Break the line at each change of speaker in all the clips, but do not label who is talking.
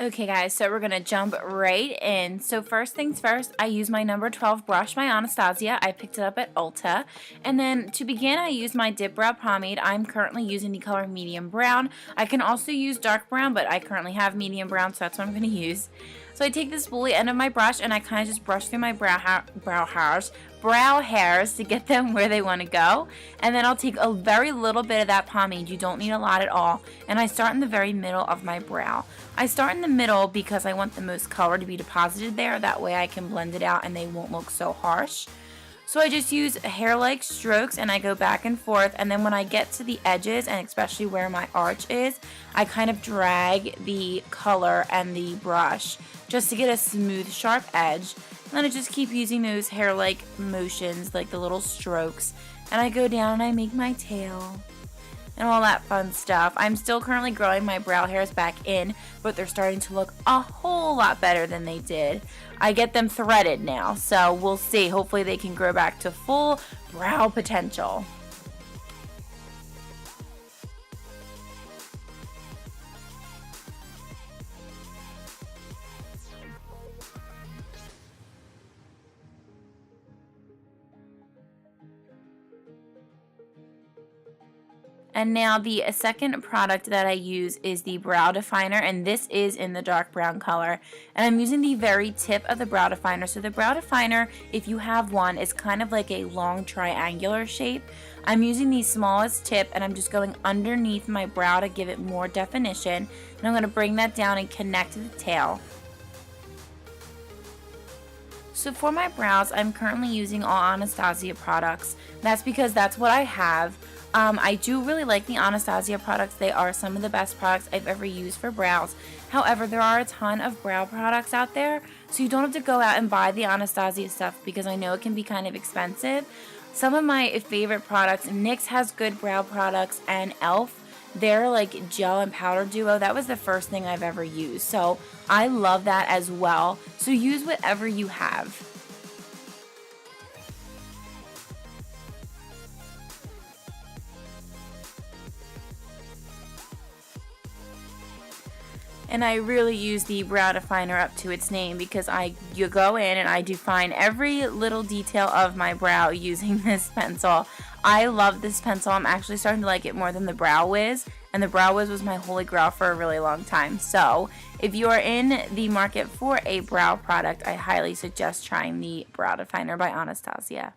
Okay guys, so we're going to jump right in. So first things first, I use my number 12 brush by Anastasia. I picked it up at Ulta. And then to begin, I use my Dip Brow Pomade. I'm currently using the color medium brown. I can also use dark brown, but I currently have medium brown, so that's what I'm going to use. So I take the spoolie end of my brush and I kind of just brush through my brow hairs to get them where they want to go. And then I'll take a very little bit of that pomade. You don't need a lot at all. And I start in the very middle of my brow. I start in the middle because I want the most color to be deposited there. That way I can blend it out and they won't look so harsh. So I just use hair-like strokes and I go back and forth, and then when I get to the edges and especially where my arch is, I kind of drag the color and the brush just to get a smooth, sharp edge. And then I just keep using those hair-like motions, like the little strokes, and I go down and I make my tail and all that fun stuff. I'm still currently growing my brow hairs back in, but they're starting to look a whole lot better than they did. I get them threaded now, so we'll see. Hopefully they can grow back to full brow potential. And now the second product that I use is the brow definer, and this is in the dark brown color. And I'm using the very tip of the brow definer. So the brow definer, if you have one, is kind of like a long triangular shape. I'm using the smallest tip and I'm just going underneath my brow to give it more definition. And I'm going to bring that down and connect to the tail. So for my brows, I'm currently using all Anastasia products. That's because that's what I have. I do really like the Anastasia products. They are some of the best products I've ever used for brows. However, there are a ton of brow products out there, so you don't have to go out and buy the Anastasia stuff because I know it can be kind of expensive. Some of my favorite products, NYX has good brow products, and e.l.f., their like gel and powder duo, that was the first thing I've ever used. So I love that as well. So use whatever you have. And I really use the brow definer up to its name because you go in and I define every little detail of my brow using this pencil. I love this pencil. I'm actually starting to like it more than the Brow Wiz, and the Brow Wiz was my holy grail for a really long time. So if you are in the market for a brow product, I highly suggest trying the brow definer by Anastasia.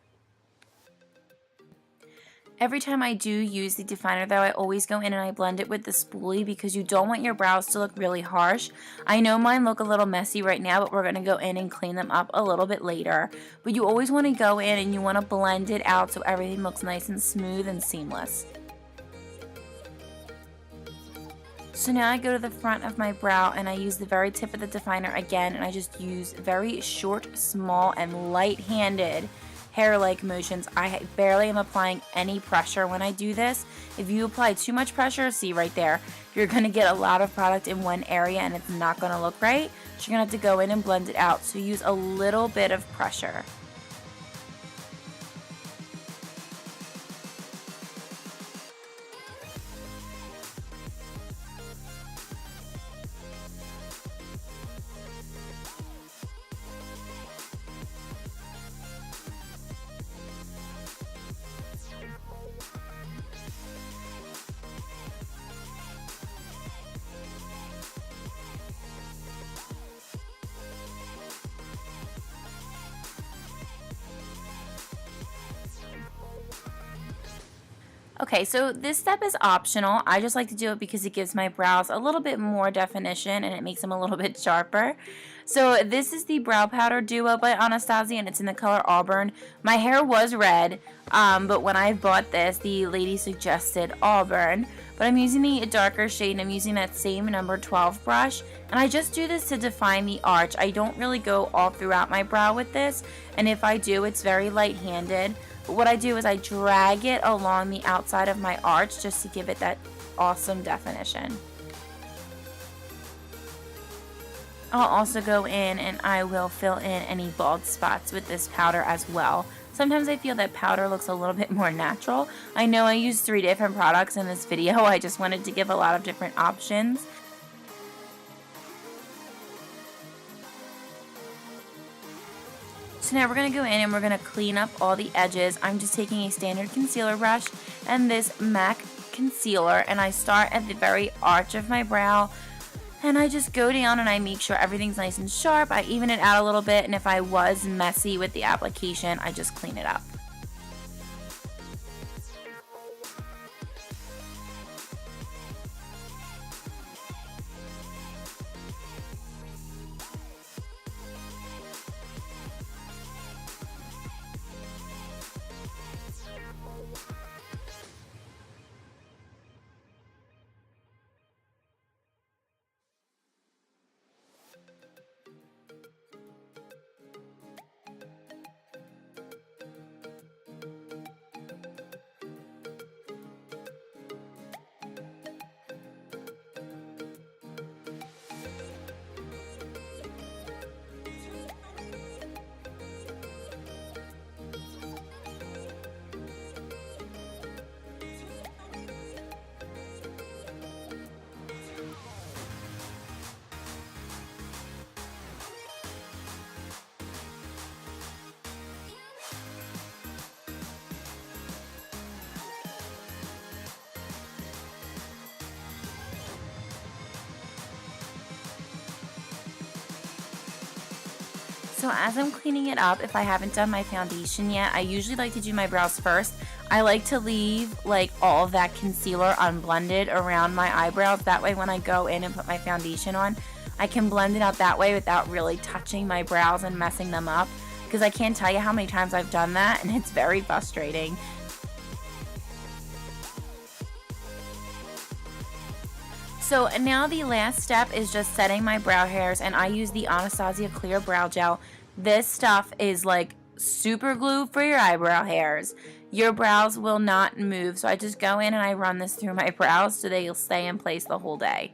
Every time I do use the definer though, I always go in and I blend it with the spoolie because you don't want your brows to look really harsh. I know mine look a little messy right now, but we're going to go in and clean them up a little bit later. But you always want to go in and you want to blend it out so everything looks nice and smooth and seamless. So now I go to the front of my brow and I use the very tip of the definer again, and I just use very short, small, and light-handed hair-like motions. I barely am applying any pressure when I do this. If you apply too much pressure, see right there, you're going to get a lot of product in one area and it's not going to look right. So you're going to have to go in and blend it out. So use a little bit of pressure. Okay, so this step is optional. I just like to do it because it gives my brows a little bit more definition and it makes them a little bit sharper. So this is the Brow Powder Duo by Anastasia and it's in the color Auburn. My hair was red, but when I bought this, the lady suggested Auburn. But I'm using the darker shade and I'm using that same number 12 brush. And I just do this to define the arch. I don't really go all throughout my brow with this. And if I do, it's very light-handed. But what I do is I drag it along the outside of my arch just to give it that awesome definition. I'll also go in and I will fill in any bald spots with this powder as well. Sometimes I feel that powder looks a little bit more natural. I know I used 3 different products in this video. I just wanted to give a lot of different options. So now we're going to go in and we're going to clean up all the edges. I'm just taking a standard concealer brush and this MAC concealer, and I start at the very arch of my brow, and I just go down and I make sure everything's nice and sharp. I even it out a little bit, and if I was messy with the application, I just clean it up. So as I'm cleaning it up, if I haven't done my foundation yet, I usually like to do my brows first. I like to leave like all of that concealer unblended around my eyebrows. That way when I go in and put my foundation on, I can blend it out that way without really touching my brows and messing them up. Because I can't tell you how many times I've done that, and it's very frustrating. So now the last step is just setting my brow hairs, and I use the Anastasia Clear Brow Gel. This stuff is like super glue for your eyebrow hairs. Your brows will not move, so I just go in and I run this through my brows so they'll stay in place the whole day.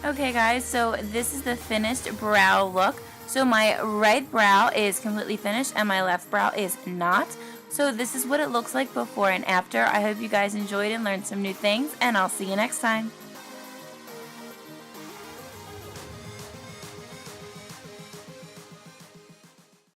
Okay guys, so this is the finished brow look. So my right brow is completely finished and my left brow is not. So this is what it looks like before and after. I hope you guys enjoyed and learned some new things, and I'll see you next time.